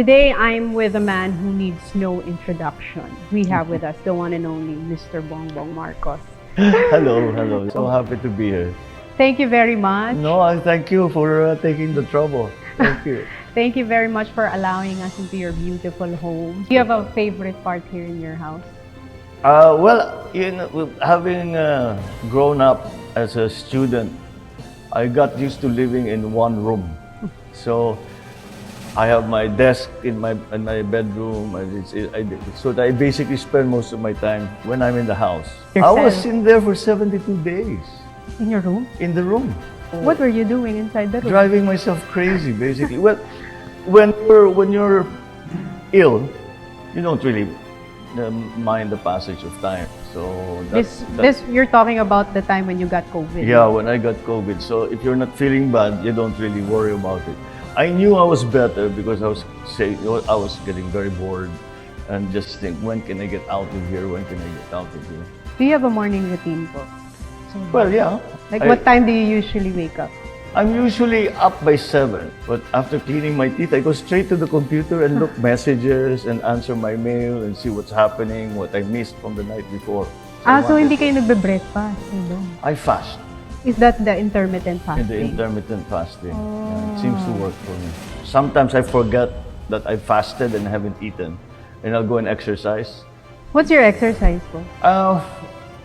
Today, I'm with a man who needs no introduction. We have with us the one and only Mr. Bongbong Marcos. Hello, hello. So happy to be here. Thank you very much. No, I thank you for taking the trouble. Thank you. Thank you very much for allowing us into your beautiful home. Do you have a favorite part here in your house? Well, you know, having grown up as a student, I got used to living in one room. So I have my desk in my bedroom. So I basically spend most of my time when I'm in the house. Yourself? I was in there for 72 days. In your room? In the room. What were you doing inside the room? Driving myself crazy, basically. Well, when you're ill, you don't really mind the passage of time. So This you're talking about the time when you got COVID. yeah, when I got COVID. So if you're not feeling bad, you don't really worry about it. I knew I was better because I was getting very bored and just think, when can I get out of here? When can I get out of here? Do you have a morning routine po? Well, yeah. Like what time do you usually wake up? I'm usually up by 7, but after cleaning my teeth, I go straight to the computer and look messages and answer my mail and see what's happening, what I missed from the night before. So hindi kayo nagbe-breakfast? No? I fast. Is that the intermittent In the fasting? intermittent fasting. Yeah, it seems to work for me. Sometimes I forget that I fasted and haven't eaten, and I'll go and exercise. What's your exercise po?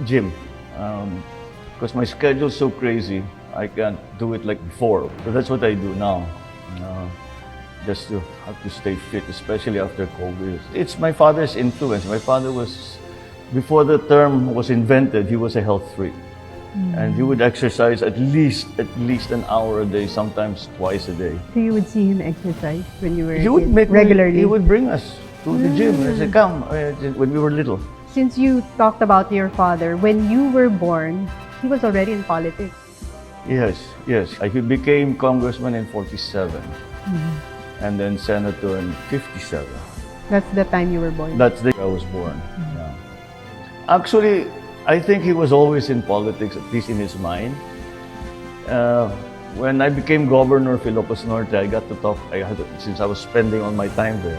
Gym. Because my schedule's so crazy, I can't do it like before. So that's what I do now. Just to have to stay fit, especially after COVID. It's my father's influence. My father was, before the term was invented, he was a health freak. And he would exercise at least an hour a day, sometimes twice a day. So you would see him exercise when you were He would regularly? He would bring us to the gym. I said, come, when we were little. Since you talked about your father, when you were born, he was already in politics. Yes. He became congressman in 47. And then senator in 57. That's the time you were born? That's the year I was born. Yeah. Actually, I think he was always in politics, at least in his mind. When I became governor of Ilocos Norte, I got to talk, since I was spending all my time there,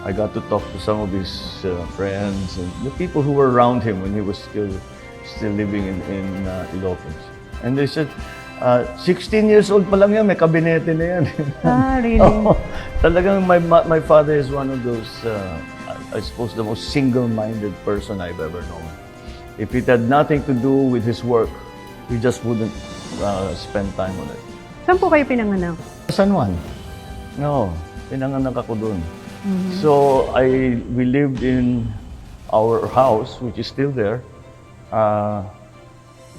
I got to talk to some of his friends and the people who were around him when he was still living in Ilocos. And they said, 16 years old pa lang yan, may kabinete na yan. Really? Talagang my father is one of those, I suppose, the most single-minded person I've ever known. If it had nothing to do with his work, he just wouldn't spend time on it. Saan po kayo pinanganak? San Juan? No, pinanganak ako dun. So we lived in our house, which is still there,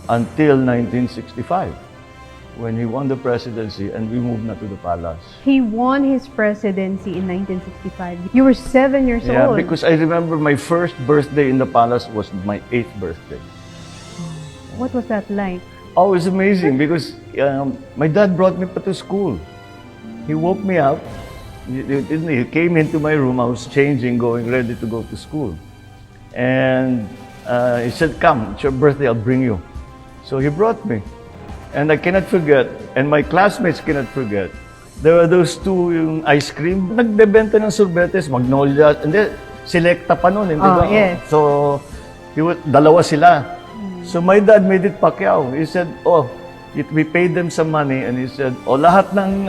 until 1965, when he won the presidency and we moved na to the palace. He won his presidency in 1965. You were 7 years Yeah, old. because I remember my first birthday in the palace was my 8th birthday. What was that like? Oh, it's amazing because my dad brought me to school. He woke me up. He came into my room. I was changing, ready to go to school. And he said, come, it's your birthday, I'll bring you. So he brought me. And I cannot forget, and my classmates cannot forget, there were those two yung ice cream. Nagbebenta ng sorbetes, Magnolia, and then Selecta pa nun, hindi ba? Yes. So, dalawa sila. So my dad made it Pacquiao. He said, we paid them some money, and he said, lahat ng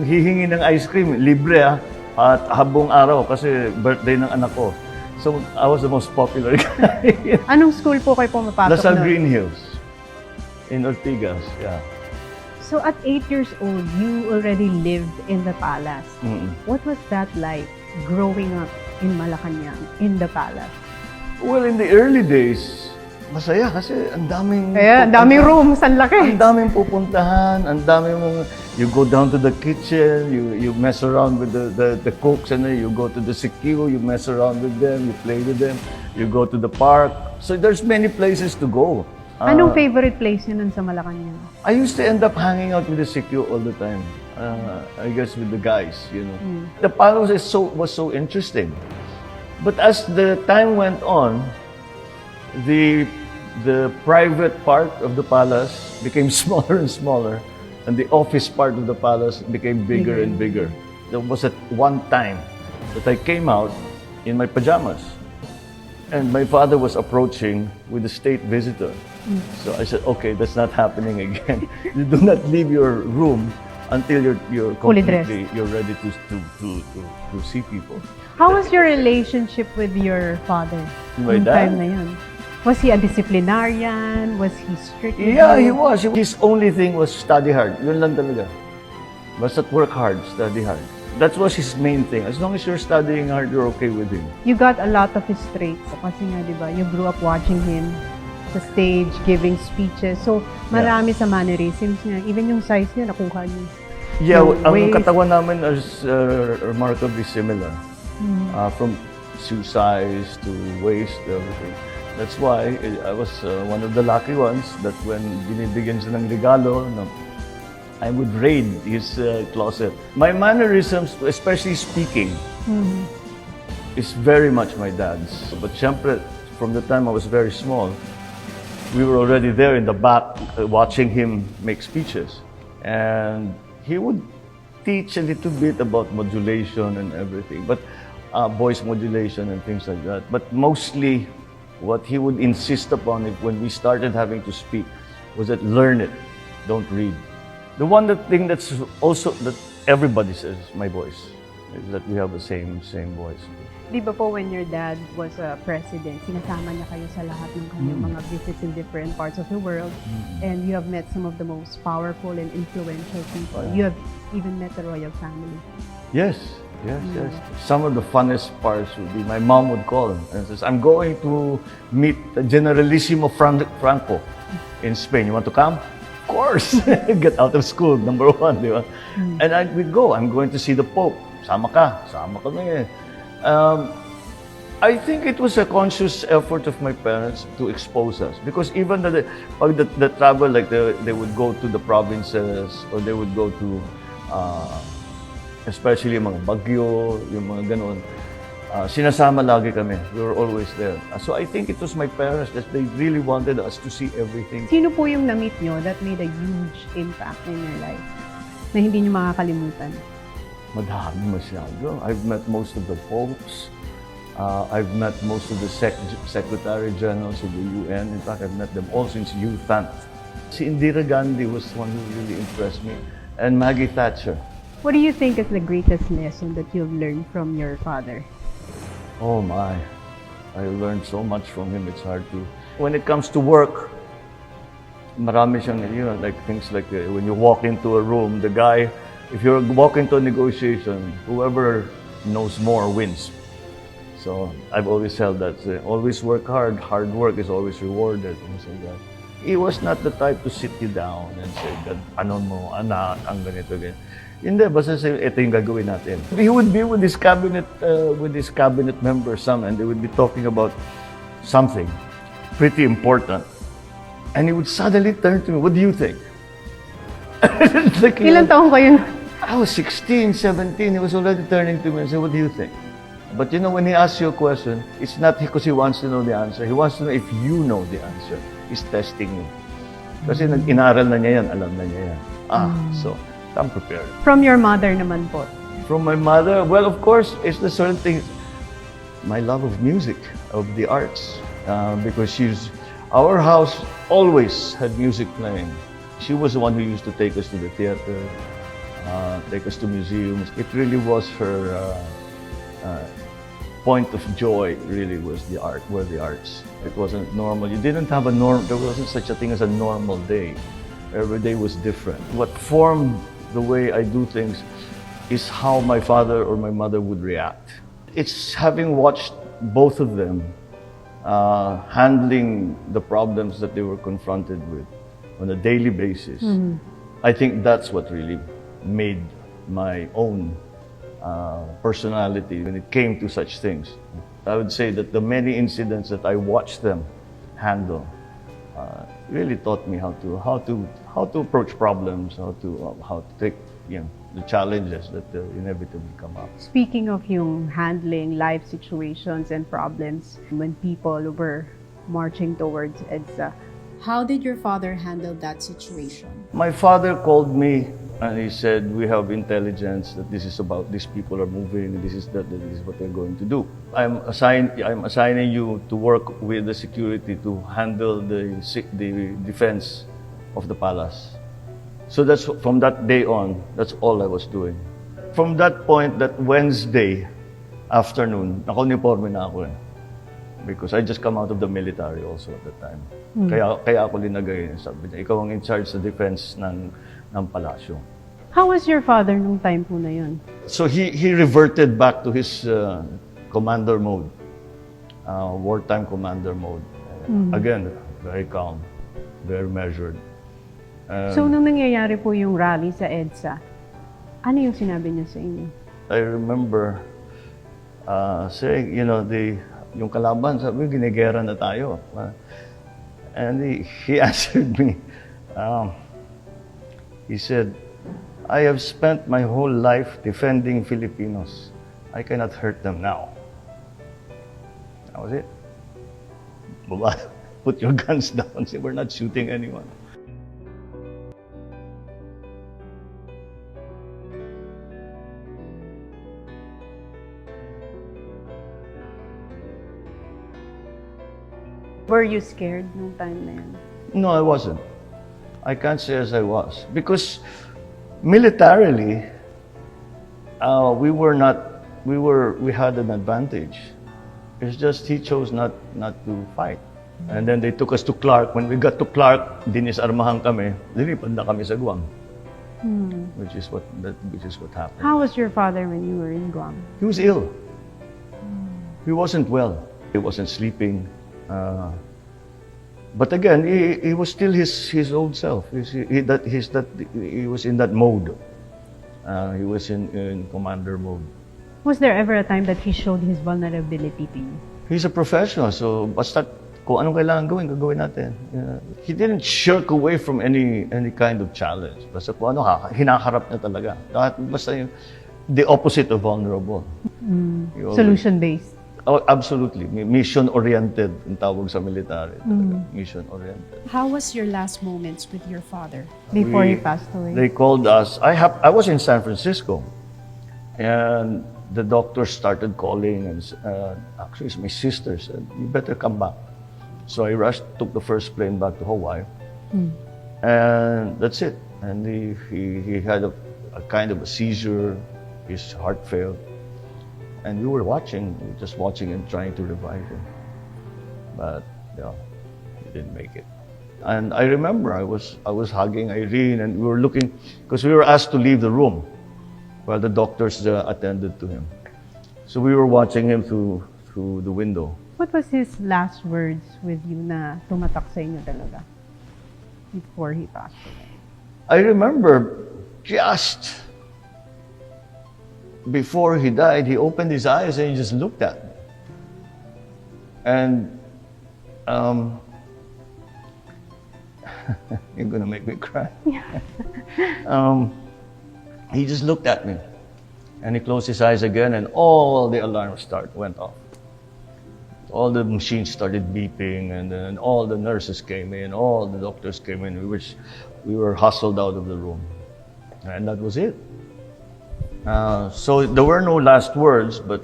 hihingi ng ice cream, libre at habong araw kasi birthday ng anak ko. So I was the most popular guy. Anong school po kayo pumapasok Lasal nun? Green Hills. In Ortigas, yeah. So at 8 years old, you already lived in the palace. What was that like, growing up in Malacanang, in the palace? Well, in the early days, masaya kasi ang daming... Ang daming rooms, ang laki. Ang daming pupuntahan, ang daming mong... You go down to the kitchen, you mess around with the cooks, and then you go to the CQ, you mess around with them, you play with them, you go to the park. So there's many places to go. Anong favorite place niyo nun sa Malacanang? I used to end up hanging out with the CQ all the time. I guess with the guys, you know. The palace was so interesting. But as the time went on, the private part of the palace became smaller and smaller, and the office part of the palace became bigger and bigger. There was at one time that I came out in my pajamas. And my father was approaching with a state visitor. So I said, okay, that's not happening again. You do not leave your room until you're Fully dressed. you're ready to see people. How was your relationship with your father? My nung dad? time na yun? Was he a disciplinarian? Was he strict? with Yeah, he you? was. His only thing was study hard. Yun lang talaga. Basta't work hard, study hard. That was his main thing. As long as you're studying hard, you're okay with him. You got a lot of his traits. Kasi nga, di ba, you grew up watching him sa stage, giving speeches. So, marami sa mannerisms niya. Even yung size niya, nakuha niya. Yeah, Yung ang waist. katawan namin is remarkably similar. From shoe size to waist, everything. That's why I was one of the lucky ones that when binibigyan siya ng regalo, I would raid his closet. My mannerisms, especially speaking, is very much my dad's. But syempre, from the time I was very small, we were already there in the back watching him make speeches. And he would teach a little bit about modulation and everything, but voice modulation and things like that. But mostly, what he would insist upon when we started having to speak was that learn it, don't read. The thing that's also that everybody says, my voice, is that we have the same voice. Di ba po when your dad was a president, sinasama niya kayo sa lahat ng kanyang mga visits in different parts of the world, and you have met some of the most powerful and influential people. You have even met the royal family. Yes. Some of the funnest parts would be my mom would call and says, I'm going to meet Generalissimo Franco in Spain. You want to come? Of course. Get out of school, number one. Di ba? And we'd go. I'm going to see the Pope. Sama ka. Sama kami. I think it was a conscious effort of my parents to expose us. Because even the travel, like they would go to the provinces or they would go to, especially yung mga bagyo, yung mga ganon. Sinasama lagi kami. We were always there. So I think it was my parents that they really wanted us to see everything. Sino po yung na-meet nyo that made a huge impact in your life na hindi nyo makakalimutan? Madami masyado. I've met most of the popes. I've met most of the secretary generals of the UN. In fact, I've met them all since youth. Si Indira Gandhi was one who really impressed me. And Maggie Thatcher. What do you think is the greatest lesson that you've learned from your father? Oh my, I learned so much from him, it's hard to. When it comes to work, marami siyang, like things like when you walk into a room, the guy, if you're walking to a negotiation, whoever knows more wins. So I've always held that, always work hard, hard work is always rewarded, things like that. He was not the type to sit you down and say, ano mo, anak, ang ganito, ganyan. Hindi, basta say, ito yung gagawin natin. He would be with his cabinet members, and they would be talking about something pretty important. And he would suddenly turn to me, what do you think? Like, Ilang taong kayo? I was 16, 17, he was already turning to me and said, what do you think? But when he asks you a question, it's not because he wants to know the answer. He wants to know if you know the answer. He's testing you. Kasi inaral na niya yan, alam na niya yan. So, I'm prepared. From your mother naman po? From my mother, well, of course, it's the certain things. My love of music, of the arts, because our house always had music playing. She was the one who used to take us to the theater, take us to museums. It really was her point of joy. Really was the arts. It wasn't normal. You didn't have there wasn't such a thing as a normal day. Every day was different. What formed the way I do things is how my father or my mother would react. It's having watched both of them handling the problems that they were confronted with on a daily basis. I think that's what really made my own personality when it came to such things. I would say that the many incidents that I watched them handle really taught me how to approach problems, how to take the challenges that inevitably come up. Speaking of yung handling life situations and problems when people were marching towards EDSA, How did your father handle that situation? My father called me And he said, we have intelligence that this is about, these people are moving, this is what they're going to do. I'm assigning you to work with the security to handle the defense of the palace. So that's from that day on, that's all I was doing. From that point, that Wednesday afternoon, naka-uniforme na ako eh. Because I just come out of the military also at the time. Kaya ako linagay, sabi niya, ikaw ang in charge sa defense ng palasyo. How was your father nung time po na yun? So he reverted back to his commander mode, wartime commander mode. Again, very calm, very measured. So nung nangyayari po yung rally sa EDSA, ano yung sinabi niya sa inyo? I remember saying, yung kalaban, sabi, ginigera na tayo. And he answered me. He said, I have spent my whole life defending Filipinos. I cannot hurt them now. That was it. Baba, put your guns down. Say, we're not shooting anyone. Were you scared nung time na yun? No, I wasn't. I can't say as I was. Because militarily, we had an advantage. It's just he chose not to fight. And then they took us to Clark. When we got to Clark, dinisarmahan kami. Lilipad na kami sa Guam. Which is what happened. How was your father when you were in Guam? He was ill. He wasn't well. He wasn't sleeping. But again, he was still his old self. He was in that mode. He was in commander mode. Was there ever a time that he showed his vulnerability to you? He's a professional, so basta kung anong kailangan gawin natin. He didn't shirk away from any kind of challenge. Basta kung ano, hinaharap niya talaga. Basta the opposite of vulnerable. Solution-based. Oh, absolutely. Mission-oriented ang tawag sa military. Mission-oriented. How was your last moments with your father? Before he passed away? They called us. I was in San Francisco, and the doctors started calling, and actually my sister said, you better come back. So I rushed, took the first plane back to Hawaii, and that's it. And he had a kind of a seizure, his heart failed. And we were just watching him, trying to revive him. But, he didn't make it. And I remember I was hugging Irene, and we were looking, because we were asked to leave the room while the doctors attended to him. So we were watching him through the window. What was his last words with you na tumatak sa inyo talaga before he passed away? I remember just before he died, he opened his eyes and he just looked at me. And you're gonna make me cry. He just looked at me, and he closed his eyes again, and all the alarms went off. All the machines started beeping, and then all the nurses came in, all the doctors came in. We were hustled out of the room, and that was it. So there were no last words, but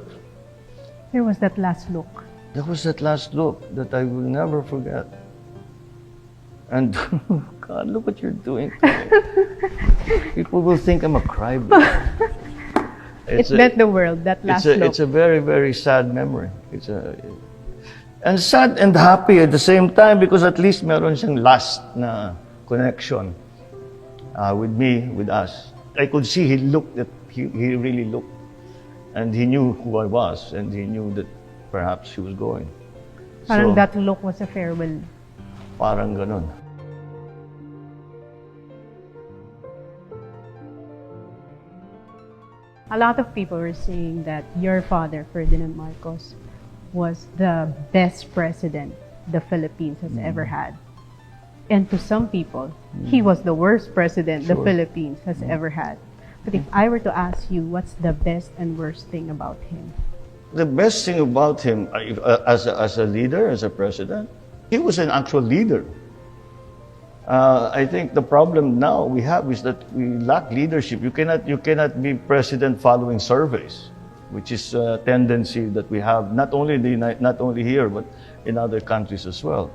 there was that last look. There was that last look that I will never forget. And God, look what you're doing to me. People will think I'm a crybaby. It meant the world, that last look. It's a very, very sad memory. And sad and happy at the same time, because at least meron siyang last na connection with me, with us. I could see he really looked, and he knew who I was, and he knew that perhaps he was going. Parang that look was a farewell. Parang ganun. A lot of people were saying that your father, Ferdinand Marcos, was the best president the Philippines has ever had. And to some people, he was the worst president the Philippines has ever had. But if I were to ask you, what's the best and worst thing about him? The best thing about him, as a leader, as a president, he was an actual leader. I think the problem now we have is that we lack leadership. You cannot be president following surveys, which is a tendency that we have not only not only here but in other countries as well.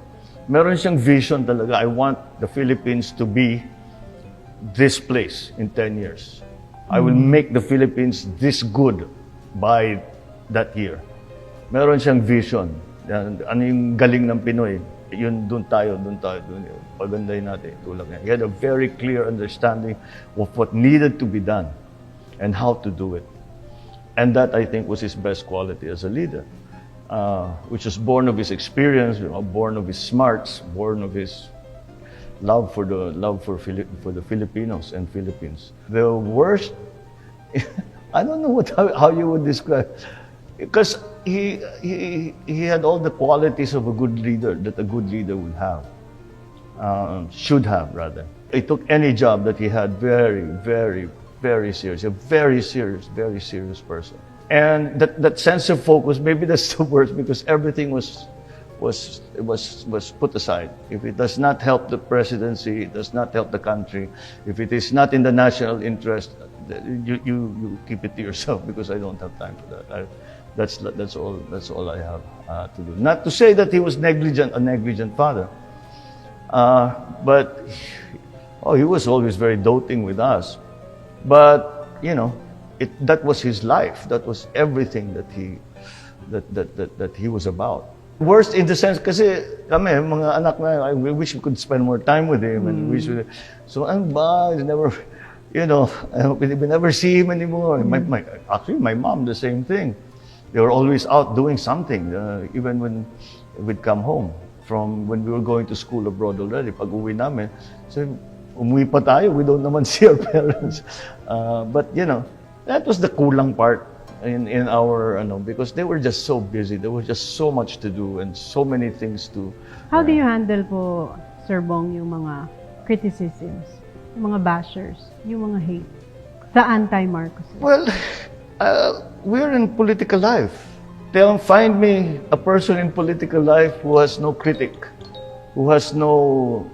Meron siyang vision talaga. I want the Philippines to be this place in 10 years. I will make the Philippines this good by that year. Meron siyang vision. Ano yung galing ng Pinoy? Yun, doon tayo. Pagandahin natin, tulad niya. He had a very clear understanding of what needed to be done and how to do it. And that, I think, was his best quality as a leader, which was born of his experience, born of his smarts, born of his love for the Filipinos and Philippines. The worst, I don't know how you would describe, because he had all the qualities of a good leader that a good leader would have, should have rather. He took any job that he had very, very, very serious. A very serious person. And that sense of focus, maybe that's the worst, because everything was put aside. If it does not help the presidency, it does not help the country. If it is not in the national interest, you keep it to yourself, because I don't have time for that. That's all I have to do. Not to say that he was a negligent father, but he was always very doting with us. But that was his life. That was everything that he was about. Worst in the sense, kasi kami, mga anak na, we wish we could spend more time with him, and so ano ba, we never see him anymore. Actually, my mom, the same thing. They were always out doing something, even when we'd come home from when we were going to school abroad already. Pag uwi namin, so umuwi pa tayo, we don't naman see our parents. But that was the kulang part in our, because they were just so busy. There was just so much to do and so many things to... How do you handle po, Sir Bong, yung mga criticisms, yung mga bashers, yung mga hate, the anti-Marcos? Well, we're in political life. They'll find me a person in political life who has no critic, who has no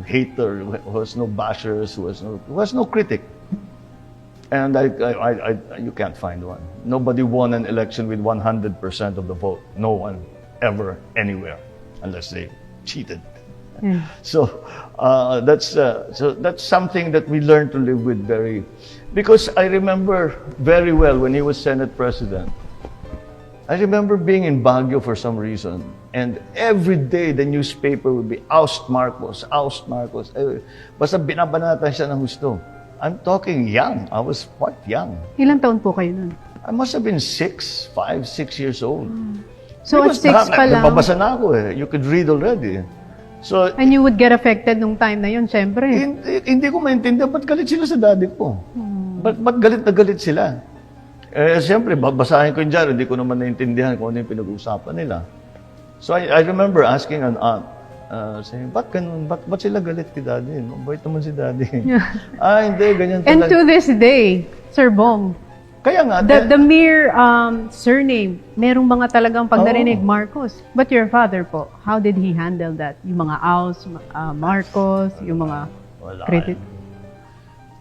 hater, who has no bashers, who has no critic. And you can't find one. Nobody won an election with 100% of the vote. No one, ever, anywhere, unless they cheated. So that's something that we learned to live with because I remember very well when he was Senate President. I remember being in Baguio for some reason, and every day the newspaper would be, oust Marcos, oust Marcos. Basta binabanatan siya ng husto. I'm talking young. I was quite young. Ilang taon po kayo nun? I must have been 5, 6 years old. So at 6 pa lang? Nababasa na ako eh. You could read already. So, and you would get affected nung time na yun, syempre. Hindi ko maintindihan, ba't galit sila sa daddy ko? Ba't galit na galit sila? Siyempre, babasahin ko yung dyan, hindi ko naman naintindihan kung ano yung pinag-uusapan nila. So I remember asking an aunt, saying, ba't ganun? Ba't sila galit kay daddy? Mabait naman si daddy. Hindi, ganyan talaga. And to this day, Sir Bong, kaya nga, the mere surname, merong mga talagang pag narinig, Marcos. But your father po, how did he handle that? Yung mga Aus, Marcos, yung mga credit?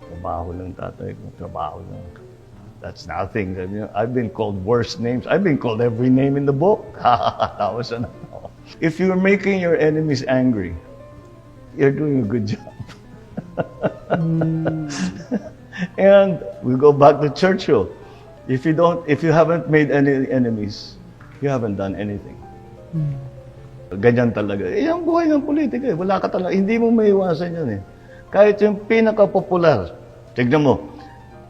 Trabaho lang tatay ko, trabaho lang. That's nothing. I mean, I've been called worse names. I've been called every name in the book. If you're making your enemies angry, you're doing a good job. And we go back to Churchill. If you haven't made any enemies, you haven't done anything. Ganyan talaga. Ang buhay ng politika eh. Wala ka talaga. Hindi mo maiwasan yun eh. Kahit yung pinaka-popular. Tignan mo,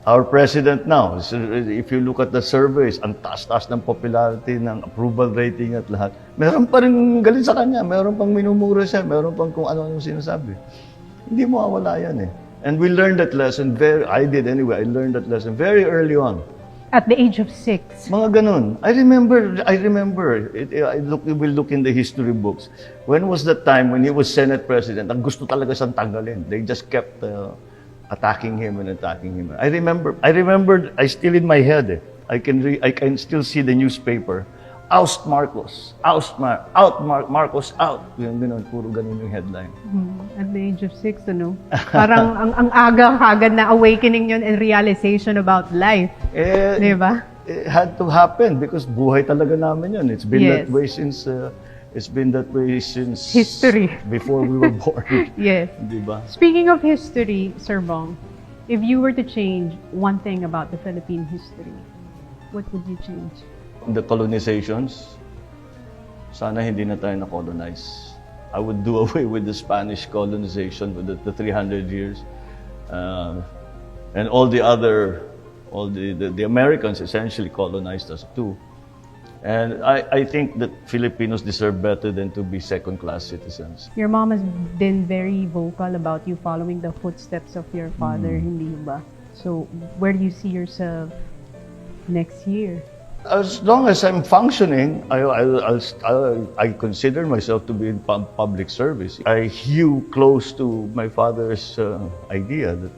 our president now, if you look at the surveys, ang taas-taas ng popularity, ng approval rating at lahat, meron pa rin galit sa kanya, meron pang minumura siya, meron pang kung ano-ano sinasabi. Hindi mo mawala yan eh. And we learned that lesson I did anyway, I learned that lesson very early on. At the age of 6? Mga ganun. I remember, we'll look in the history books. When was the time when he was Senate President, ang gusto talaga siyang tanggalin. They just kept attacking him. I remember, I still in my head, I can still see the newspaper oust Marcos, out Marcos, out. Yung ganun, puro ganun yung headline. At the age of 6, ano? Parang ang aga kagad na awakening yun and realization about life. Di ba? It had to happen because buhay talaga namin yun. It's been that way since History. before we were born. Yes. Di ba? Speaking of history, Sir Bong, if you were to change one thing about the Philippine history, what would you change? The colonizations, sana hindi na tayo na-colonize. I would do away with the Spanish colonization, with the 300 years. And all the Americans essentially colonized us too. And I think that Filipinos deserve better than to be second-class citizens. Your mom has been very vocal about you following the footsteps of your father, hindi ba? So, where do you see yourself next year? As long as I'm functioning, I consider myself to be in public service. I hew close to my father's idea that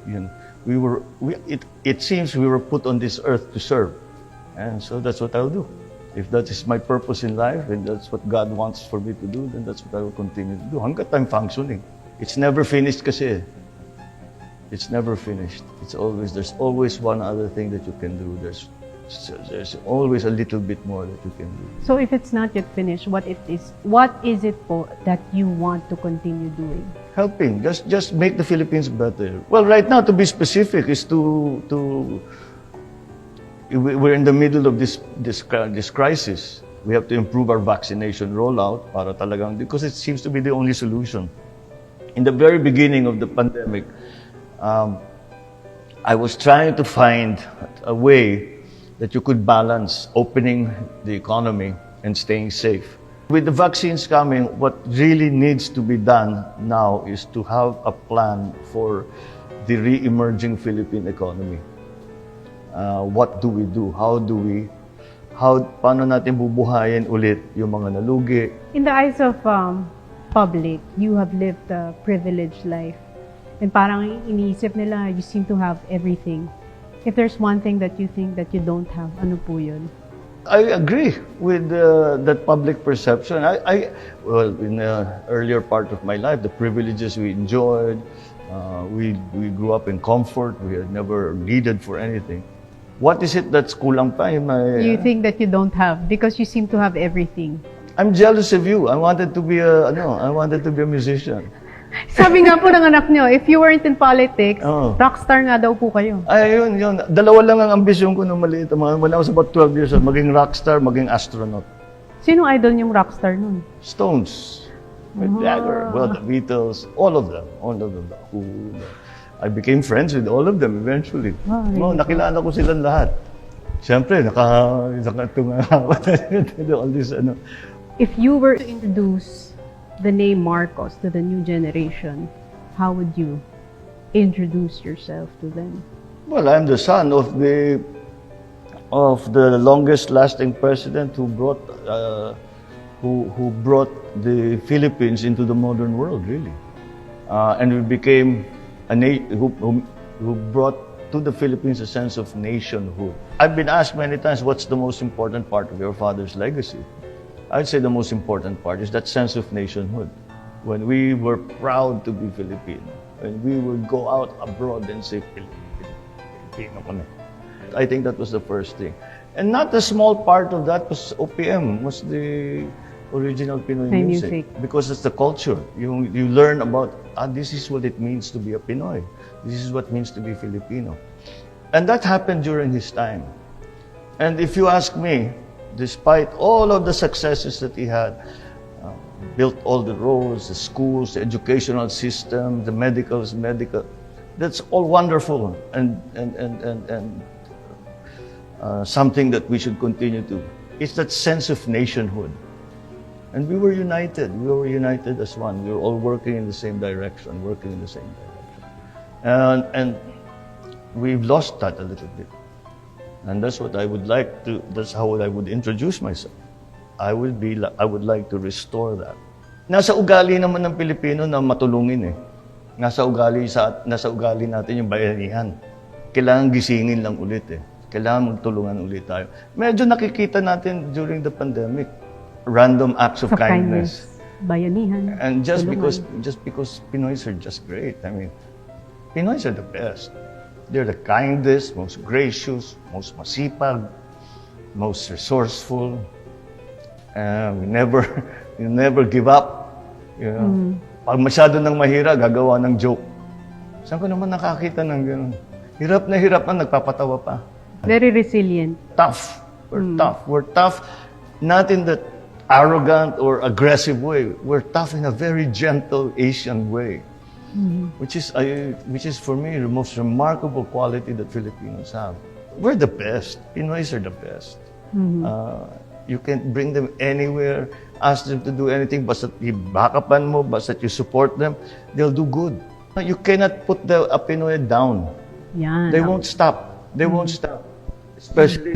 it seems we were put on this earth to serve, and so that's what I'll do. If that is my purpose in life, and that's what God wants for me to do, then that's what I will continue to do. Hanggat I'm functioning, it's never finished kasi. It's never finished. There's always one other thing that you can do. There's always a little bit more that you can do. So if it's not yet finished, what is it po that you want to continue doing? Helping, just make the Philippines better. Well, right now, to be specific, is we're in the middle of this crisis. We have to improve our vaccination rollout para talagang, because it seems to be the only solution. In the very beginning of the pandemic, I was trying to find a way that you could balance opening the economy and staying safe. With the vaccines coming, what really needs to be done now is to have a plan for the re-emerging Philippine economy. What do we do? Paano natin bubuhayin ulit yung mga nalugi? In the eyes of public, you have lived a privileged life. And parang iniisip nila, you seem to have everything. If there's one thing that you think that you don't have, ano po yun? I agree with that public perception. Well, in the earlier part of my life, the privileges we enjoyed, we grew up in comfort. We had never needed for anything. What is it that's kulang pa? You think that you don't have because you seem to have everything. I'm jealous of you. I wanted to be a musician. Sabi nga po ng anak nyo, if you weren't in politics, rockstar nga daw po kayo. Ay, yun. Dalawa lang ang ambisyon ko nung maliit. When I was about 12 years old, maging rockstar, maging astronaut. Sino idol yung rockstar nun? Stones, Mick Jagger, well, the Beatles, all of them. I became friends with all of them eventually. Nakilala ko silang lahat. Siyempre, nakatunga ako. All this, If you were to introduce the name Marcos to the new generation, how would you introduce yourself to them? Well, I'm the son of the longest-lasting president who brought the Philippines into the modern world, really, and we became who brought to the Philippines a sense of nationhood. I've been asked many times, what's the most important part of your father's legacy? I'd say the most important part is that sense of nationhood. When we were proud to be Filipino, when we would go out abroad and say, Filipino kami. I think that was the first thing. And not a small part of that was OPM, was the original Pinoy music. Because it's the culture. You learn about, this is what it means to be a Pinoy. This is what it means to be Filipino. And that happened during his time. And if you ask me, despite all of the successes that he had, built all the roads, the schools, the educational system, the medical, that's all wonderful and something that we should continue to. It's that sense of nationhood. And we were united. We were united as one. We were all working in the same direction, And we've lost that a little bit. And that's what I would like to, that's how I would introduce myself. I would like to restore that. Nasa ugali naman ng Pilipino na matulungin eh. Nasa ugali natin yung bayanihan. Kailangan gisingin lang ulit eh. Kailangan magtulungan ulit tayo. Medyo nakikita natin during the pandemic, random acts of kindness. Bayanihan. And just tulungan. because Pinoys are just great. I mean, Pinoys are the best. They're the kindest, most gracious, most masipag, most resourceful. We never give up. You know? Pag masyado nang mahira, gagawa ng joke. Saan ko naman nakakita ng gano'n? Hirap na, nagpapatawa pa. Very resilient. Tough. We're tough. We're tough, not in that arrogant or aggressive way. We're tough in a very gentle Asian way, which is for me the most remarkable quality that Filipinos have. We're the best. Pinoys are the best. You can't bring them anywhere, ask them to do anything, basta ibakapan mo, basta you support them, they'll do good. You cannot put a Pinoy down. Yan. They won't stop. They won't stop. Especially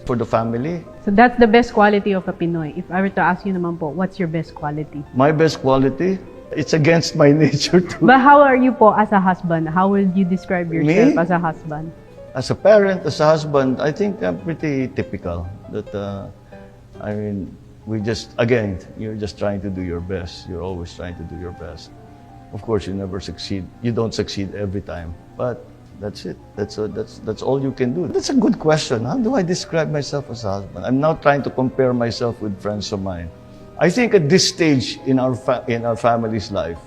for the family. So that's the best quality of a Pinoy. If I were to ask you naman po, what's your best quality? My best quality, it's against my nature too. But how are you po as a husband? How would you describe yourself Me? as a husband? As a parent, as a husband, I think I'm pretty typical. That I mean, you're just trying to do your best. You're always trying to do your best. Of course, you never succeed. You don't succeed every time, but that's it. That's all you can do. That's a good question. How do I describe myself as a husband? I'm now trying to compare myself with friends of mine. I think at this stage in our family's life,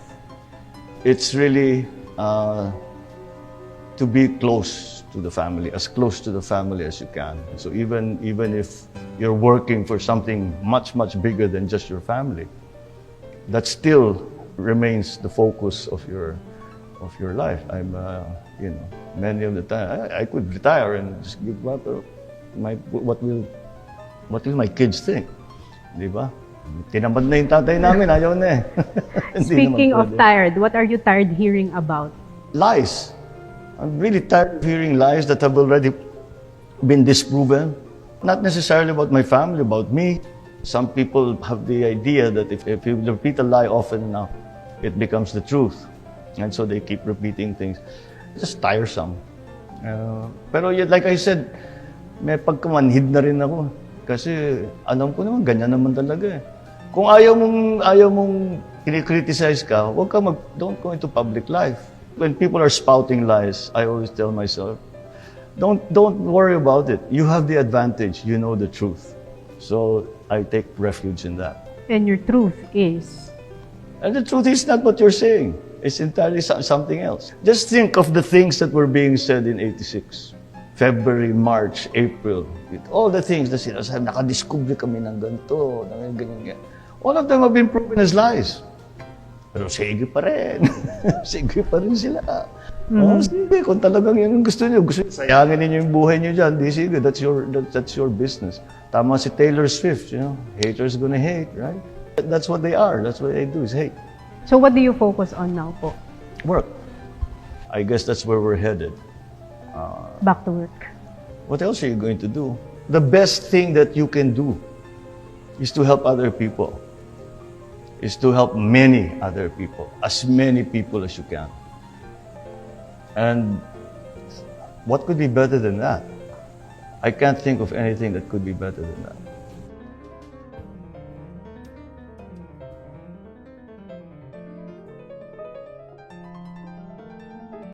it's really to be close to the family, as close to the family as you can. So even if you're working for something much bigger than just your family, that still remains the focus of your life. I'm many of the time I could retire and just give up. What will my kids think? Di ba? Tinamad na yung tatay namin, ayaw na eh. Speaking of tired, what are you tired hearing about? Lies. I'm really tired of hearing lies that have already been disproven. Not necessarily about my family, about me. Some people have the idea that if you repeat a lie often enough, it becomes the truth. And so they keep repeating things. It's just tiresome. Pero yet, like I said, may pagkamanhid na rin ako. Kasi alam ko naman, ganyan naman talaga eh. Kung ayaw mong kini-criticize ka, don't go into public life. When people are spouting lies, I always tell myself, don't worry about it. You have the advantage. You know the truth. So I take refuge in that. And your truth is? And the truth is not what you're saying. It's entirely something else. Just think of the things that were being said in 86. February, March, April. All the things na sinasabi, nakadiscover kami ng ganito, ng ganyan. All of them have been proven as lies. Pero sige pa rin. Sige pa rin sila. Oh, sige, kung talagang yun ang gusto niyo sayangin niyo yung buhay niyo dyan, di sige, that's your business. Tama si Taylor Swift, haters gonna hate, right? That's what they are. That's what they do, is hate. So what do you focus on now po? Work. I guess that's where we're headed. Back to work. What else are you going to do? The best thing that you can do is to help other people. Is to help many other people, as many people as you can. And what could be better than that? I can't think of anything that could be better than that.